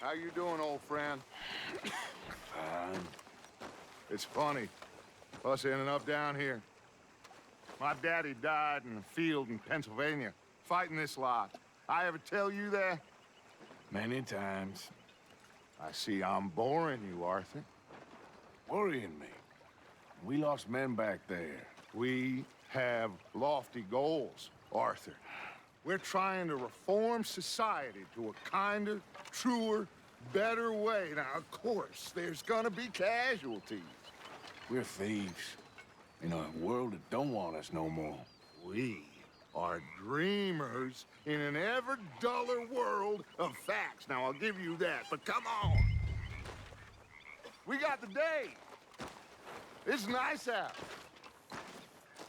How you doing, old friend? Fine. It's funny, us ending up down here. My daddy died in a field in Pennsylvania, fighting this lot. I ever tell you that? Many times. I see I'm boring you, Arthur. Worrying me. We lost men back there. We have lofty goals, Arthur. We're trying to reform society to a kinder, truer, better way. Now, of course, there's gonna be casualties. We're thieves. In a world that don't want us no more. We are dreamers in an ever duller world of facts. Now, I'll give you that, but come on. We got the day. It's nice out.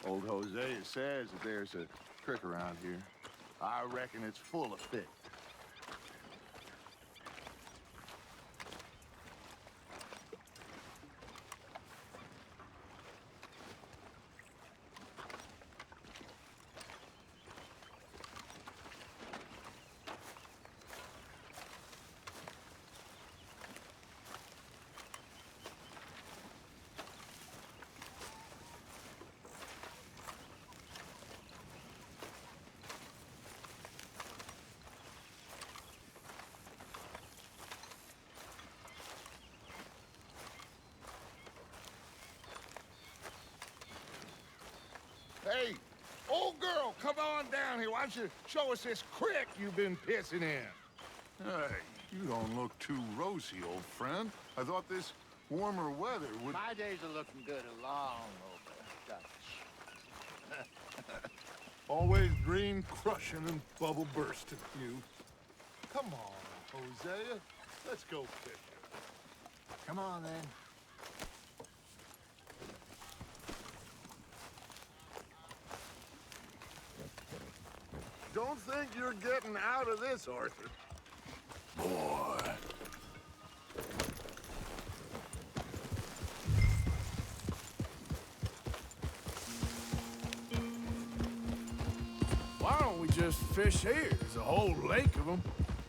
Old Hosea says that there's a trick around here. I reckon it's full of fish. Hey, old girl, come on down here. Why don't you show us this crick you've been pissing in? Hey, you don't look too rosy, old friend. I thought this warmer weather would... My days are looking good along over Dutch. Always green crushing and bubble bursting, you. Come on, Hosea. Let's go fishing. Come on, then. Don't think you're getting out of this, Arthur. Boy. Why don't we just fish here? There's a whole lake of them.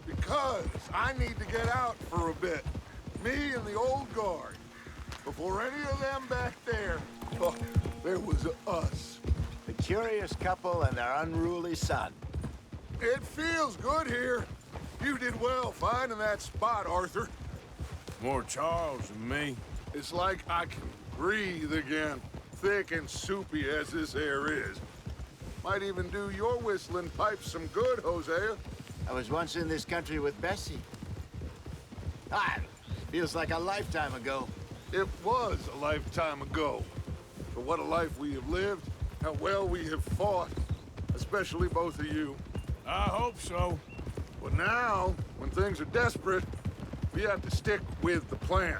Because I need to get out for a bit. Me and the old guard. Before any of them back there, oh, there was us. The curious couple and their unruly son. It feels good here. You did well finding that spot, Arthur. More Charles than me. It's like I can breathe again, thick and soupy as this air is. Might even do your whistling pipes some good, Hosea. I was once in this country with Bessie. Feels like a lifetime ago. It was a lifetime ago. But what a life we have lived, how well we have fought, especially both of you. I hope so. But now, when things are desperate, we have to stick with the plan.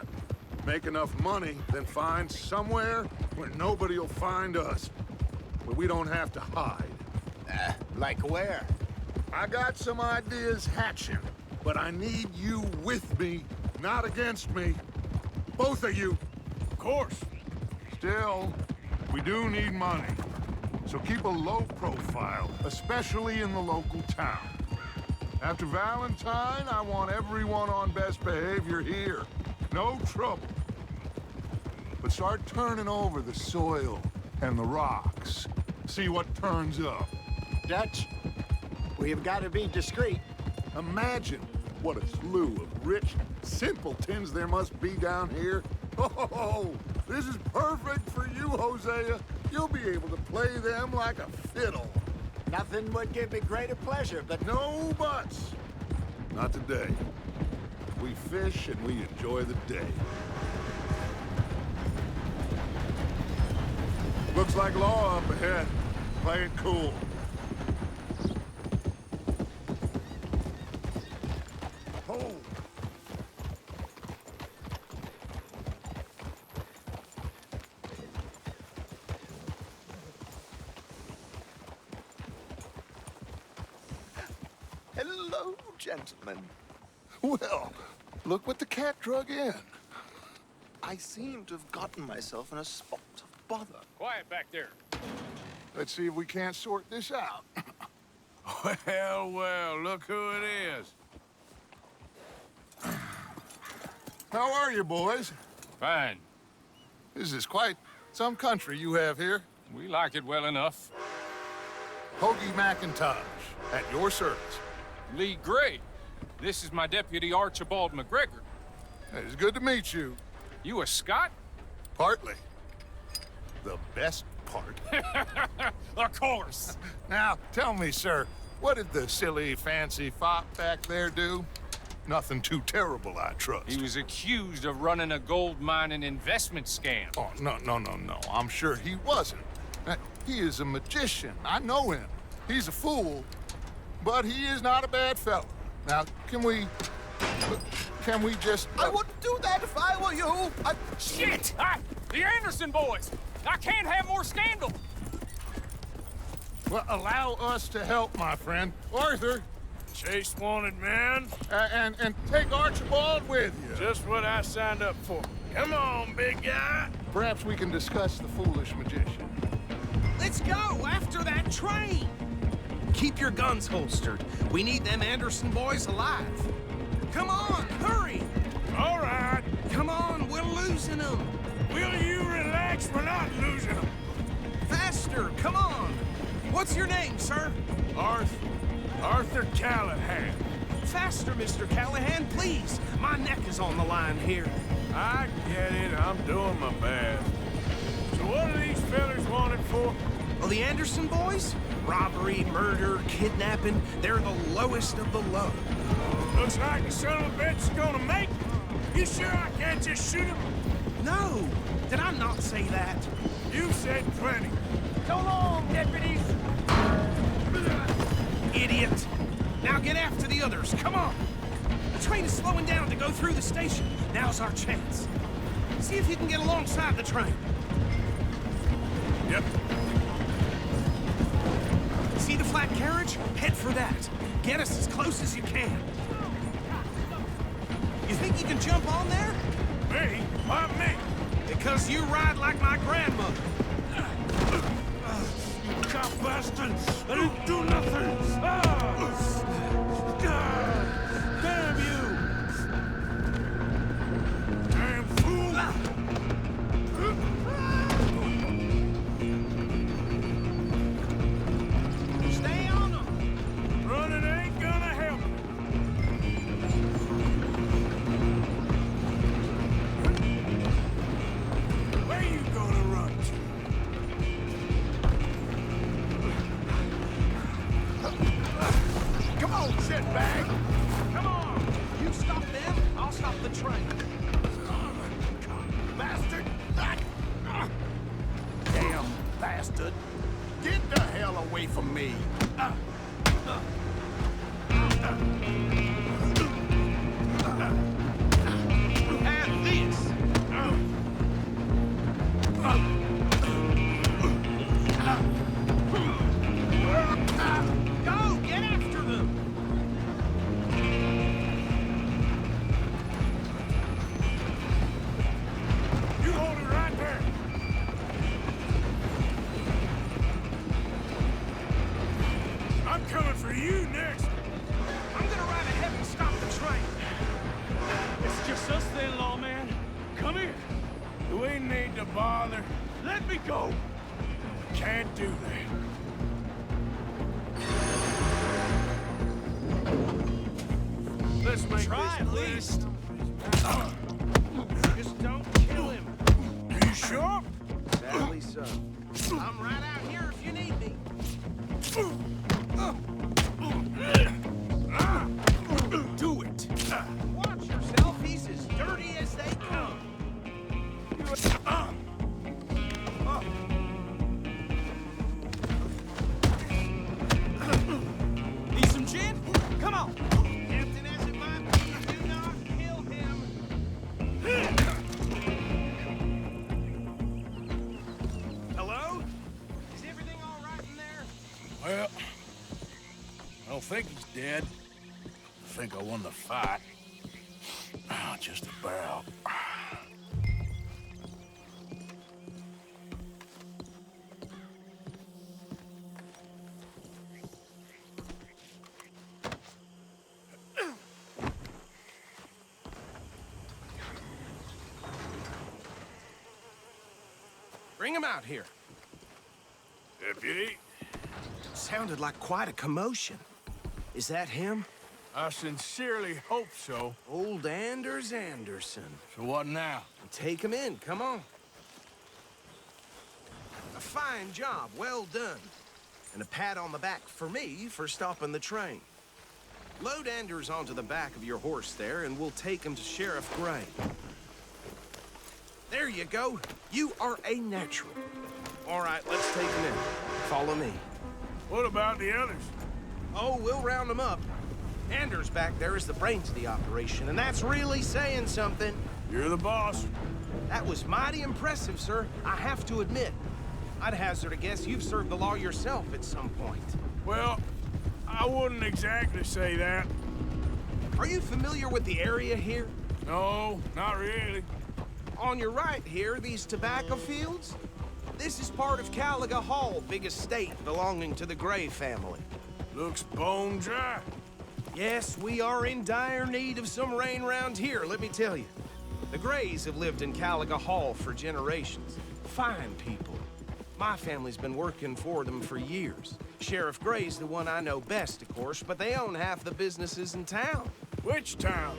Make enough money, then find somewhere where nobody will find us. Where we don't have to hide. Like where? I got some ideas hatching, but I need you with me, not against me. Both of you. Of course. Still, we do need money. So keep a low profile, especially in the local town. After Valentine, I want everyone on best behavior here. No trouble. But start turning over the soil and the rocks. See what turns up. Dutch, we've got to be discreet. Imagine what a slew of rich simpletons there must be down here. Oh, this is perfect for you, Hosea. You'll be able to play them like a fiddle. Nothing would give me greater pleasure, but No buts. Not today. We fish and we enjoy the day. Looks like law up ahead. Play it cool. Hold. Hello, gentlemen. Well, look what the cat drug in. I seem to have gotten myself in a spot of bother. Quiet back there. Let's see if we can't sort this out. Well, well, look who it is. How are you, boys? Fine. This is quite some country you have here. We like it well enough. Hoagie McIntosh, at your service. Lee Gray. This is my deputy Archibald McGregor. It's good to meet you. You a Scot? Partly. The best part. Of course. Now, tell me, sir, what did the silly, fancy fop back there do? Nothing too terrible, I trust. He was accused of running a gold mining investment scam. Oh, no. I'm sure he wasn't. He is a magician. I know him. He's a fool, but he is not a bad fellow. Now, can we just... I wouldn't do that if I were you. Shit! The Anderson boys! I can't have more scandal! Well, allow us to help, my friend. Arthur, Chase wanted man. and take Archibald with you. Just what I signed up for. Come on, big guy. Perhaps we can discuss the foolish magician. Let's go after that train! Keep your guns holstered. We need them Anderson boys alive. Come on, hurry! All right. Come on, we're losing them. Will you relax? We're not losing them. Faster, come on. What's your name, sir? Arthur Callahan. Faster, Mr. Callahan, please. My neck is on the line here. I get it. I'm doing my best. So what are these fellas wanted for? Well, the Anderson boys? Robbery, murder, kidnapping. They're the lowest of the low. Looks like the son of a bitch is gonna make it. You sure I can't just shoot him? No, did I not say that? You said plenty. So long, deputies! Idiot! Now get after the others, come on! The train is slowing down to go through the station. Now's our chance. See if you can get alongside the train. Yep. See the flat carriage? Head for that. Get us as close as you can. You think you can jump on there? Me? Why me? Because you ride like my grandmother. You cop bastard! I didn't do nothing! Damn you! Damn fool! Stay on them! Running ain't gonna help. Where you gonna run to? Come on, shitbag! Come on! You stop them, I'll stop the train. Bastard! Damn bastard! Get the hell away from me! Have this! Go! Get after them! You hold it right there. I'm coming for you next. I'm gonna ride ahead and stop the train. It's just us then, lawman. Come here. Do we need to bother? Let me go. Can't do that. Let's make Try this at least. Just don't kill him. You sure? Sadly so. I'm right out here if you need me. Do it. Watch yourself. He's as dirty as they come. Need some gin? Come on. Tempting as it might be, do not kill him. Hello? Is everything all right in there? Well, I don't think he's dead. I think I won the fight. Just about. Bring him out here. Deputy, Sounded like quite a commotion. Is that him? I sincerely hope so. Old Anders Anderson. So what now? Take him in, come on. A fine job, well done. And a pat on the back for me for stopping the train. Load Anders onto the back of your horse there, and we'll take him to Sheriff Gray. There you go. You are a natural. All right, let's take him in. Follow me. What about the others? Oh, we'll round them up. Anders back there is the brains of the operation, and that's really saying something. You're the boss. That was mighty impressive, sir. I have to admit. I'd hazard a guess you've served the law yourself at some point. Well, I wouldn't exactly say that. Are you familiar with the area here? No, not really. On your right here, these tobacco fields? This is part of Caliga Hall, big estate belonging to the Gray family. Looks bone dry. Yes, we are in dire need of some rain round here, let me tell you. The Grays have lived in Caliga Hall for generations. Fine people. My family's been working for them for years. Sheriff Gray's the one I know best, of course, but they own half the businesses in town. Which town?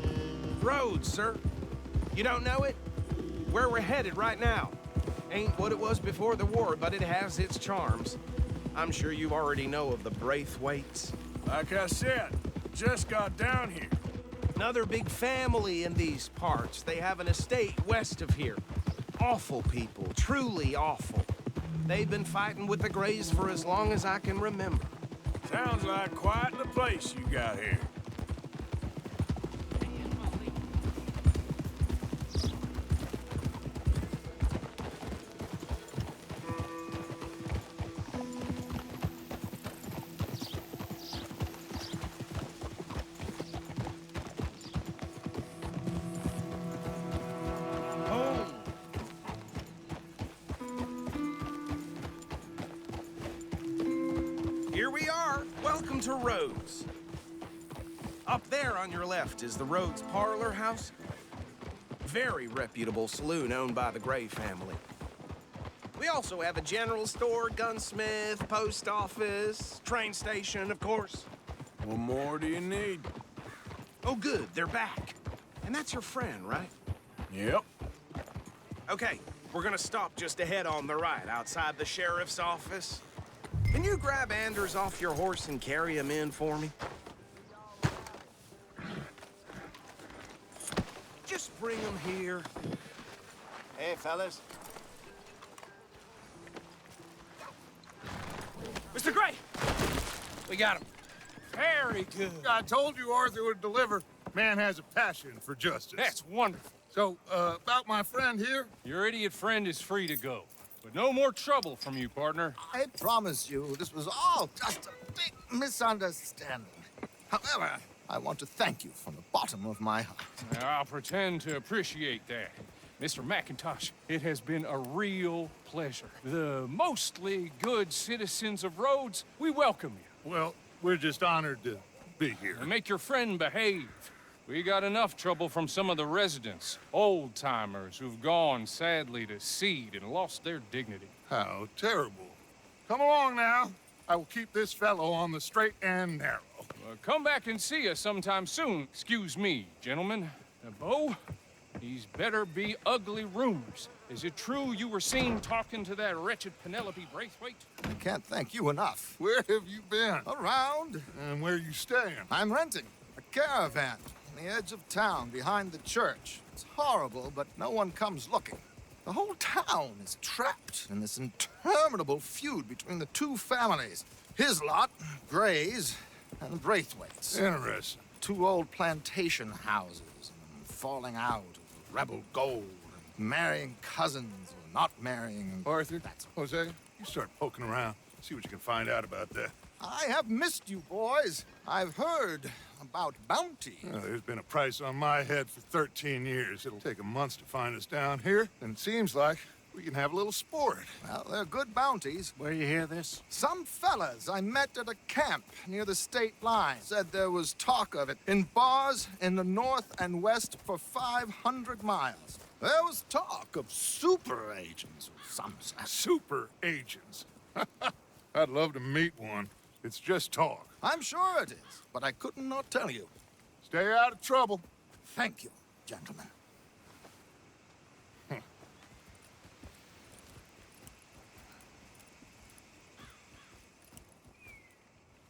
Rhodes, sir. You don't know it? Where we're headed right now. Ain't what it was before the war, but it has its charms. I'm sure you already know of the Braithwaites. Like I said, just got down here. Another big family in these parts. They have an estate west of here. Awful people, truly awful. They've been fighting with the Grays for as long as I can remember. Sounds like quite the place you got here. Here we are. Welcome to Rhodes. Up there on your left is the Rhodes Parlor House. Very reputable saloon owned by the Gray family. We also have a general store, gunsmith, post office, train station, of course. What more do you need? Oh, good, they're back. And that's your friend, right? Yep. Okay, we're gonna stop just ahead on the right, outside the sheriff's office. Can you grab Anders off your horse and carry him in for me? Just bring him here. Hey, fellas. Mr. Gray! We got him. Very good. I told you Arthur would deliver. Man has a passion for justice. That's wonderful. So, about my friend here? Your idiot friend is free to go. But no more trouble from you, partner. I promise you, this was all just a big misunderstanding. However, I want to thank you from the bottom of my heart. I'll pretend to appreciate that. Mr. McIntosh, it has been a real pleasure. The mostly good citizens of Rhodes, we welcome you. Well, we're just honored to be here. And make your friend behave. We got enough trouble from some of the residents, old-timers who've gone, sadly, to seed and lost their dignity. How terrible. Come along now. I will keep this fellow on the straight and narrow. Come back and see us sometime soon. Excuse me, gentlemen. Bo, these better be ugly rumors. Is it true you were seen talking to that wretched Penelope Braithwaite? I can't thank you enough. Where have you been? Around, And where you staying? I'm renting a caravan on the edge of town behind the church. It's horrible, but no one comes looking. The whole town is trapped in this interminable feud between the two families. His lot, Gray's, and Braithwaite's. Interesting. Two old plantation houses, and falling out of rebel gold, and marrying cousins or not marrying. Arthur, Jose, you start poking around. See what you can find out about that. I have missed you, boys. I've heard about bounty. Well, there's been a price on my head for 13 years. It'll take 'em months to find us down here, and it seems like we can have a little sport. Well, they're good bounties. Where you hear this? Some fellas I met at a camp near the state line said there was talk of it in bars in the north and west for 500 miles. There was talk of super agents or some such. Super agents. I'd love to meet one. It's just talk. I'm sure it is, but I could not tell you. Stay out of trouble. Thank you, gentlemen.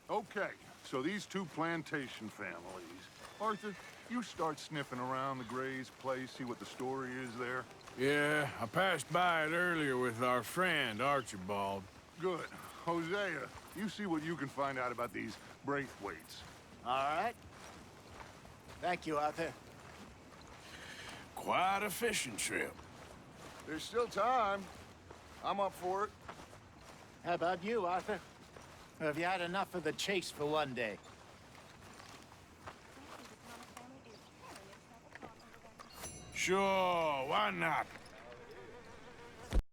Okay, so these two plantation families. Arthur, you start sniffing around the Gray's place, see what the story is there. Yeah, I passed by it earlier with our friend, Archibald. Good. Hosea, you see what you can find out about these Braithwaites. All right. Thank you, Arthur. Quite a fishing trip. There's still time. I'm up for it. How about you, Arthur? Or have you had enough of the chase for one day? Sure, why not?